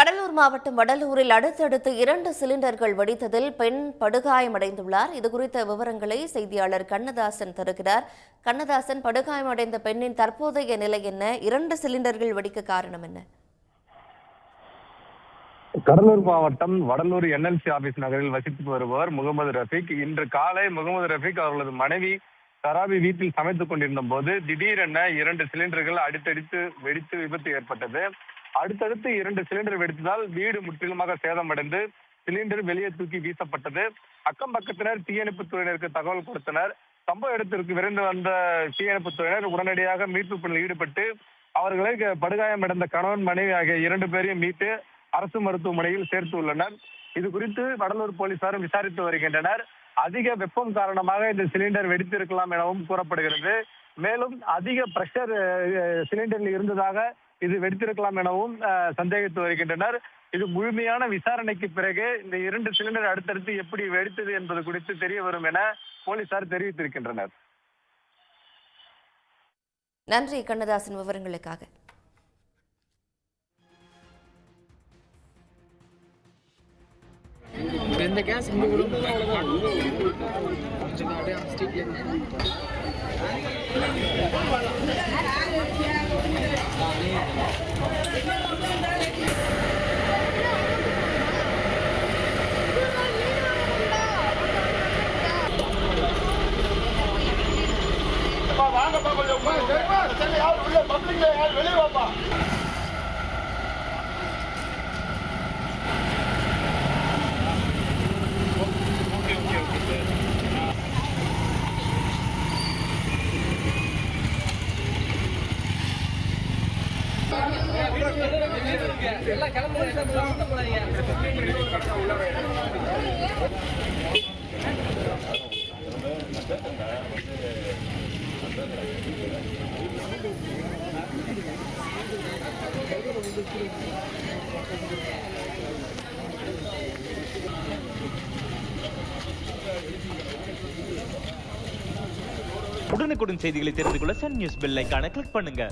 கடலூர் மாவட்டம் வடலூரில் அடுத்தடுத்து 2 சிலிண்டர்கள் வெடித்ததில் பெண் படுகாயமடைந்துள்ளார். இதுகுறித்த விவரங்களை செய்தியாளர் கண்ணதாசன் தருகிறார். கண்ணதாசன், படுகாயமடைந்த பெண்ணின் தற்போதைய நிலை என்ன? 2 சிலிண்டர்கள் வெடிக்க காரணம் என்ன? கடலூர் மாவட்டம் வடலூர் NLC ஆபீஸ் நகரில் வசித்து வருபவர் முகமது ரஃபீக். இன்று காலை முகமது ரஃபீக் அவர்களது மனைவி சராபி வீட்டில் சமைத்துக் கொண்டிருந்த போது திடீரென 2 சிலிண்டர்கள் அடுத்தடுத்து வெடித்து விபத்து ஏற்பட்டது. அடுத்தடுத்து 2 சிலிண்டர் வெடித்ததால் வீடு முற்றிலுமாக சேதமடைந்து சிலிண்டர் வெளியே தூக்கி வீசப்பட்டது. அக்கம் பக்கத்தினர் தீயணைப்புத் துறையினருக்கு தகவல் கொடுத்தனர். சம்பவ இடத்திற்கு விரைந்து வந்த தீயணைப்புத் துறையினர் உடனடியாக மீட்பு பணியில் ஈடுபட்டு அவர்களை படுகாயமடைந்த கணவன் மனைவி ஆகிய 2 பேரையும் மீட்டு அரசு மருத்துவமனையில் சேர்த்துள்ளனர். இது குறித்து வடலூர் போலீசாரும் விசாரித்து வருகின்றனர். அதிக வெப்பம் காரணமாக இந்த சிலிண்டர் வெடித்திருக்கலாம் எனவும் கூறப்படுகிறது. மேலும் அதிக பிரஷர் சிலிண்டரில் இருந்ததாக இது வெடித்திருக்கலாம் எனவும் சந்தேகித்து வருகின்றனர். இது முழுமையான விசாரணைக்கு பிறகு இந்த 2 சிலிண்டர் அடுத்தடுத்து எப்படி வெடித்தது என்பது குறித்து தெரிய வரும் என போலீசார் தெரிவித்திருக்கின்றனர். நன்றி கண்ணதாசன் விவரங்களுக்காக. இந்த கேஸ் இங்க கூட வாங்கப்பா கொஞ்சம் யார் உள்ள பப்ளிக்ல யார் வெளியே வாப்பா. உடனுக்குடன் செய்திகளை தெரிந்து கொள்ள சன் நியூஸ் பெல் ஐகானை கிளிக் பண்ணுங்க.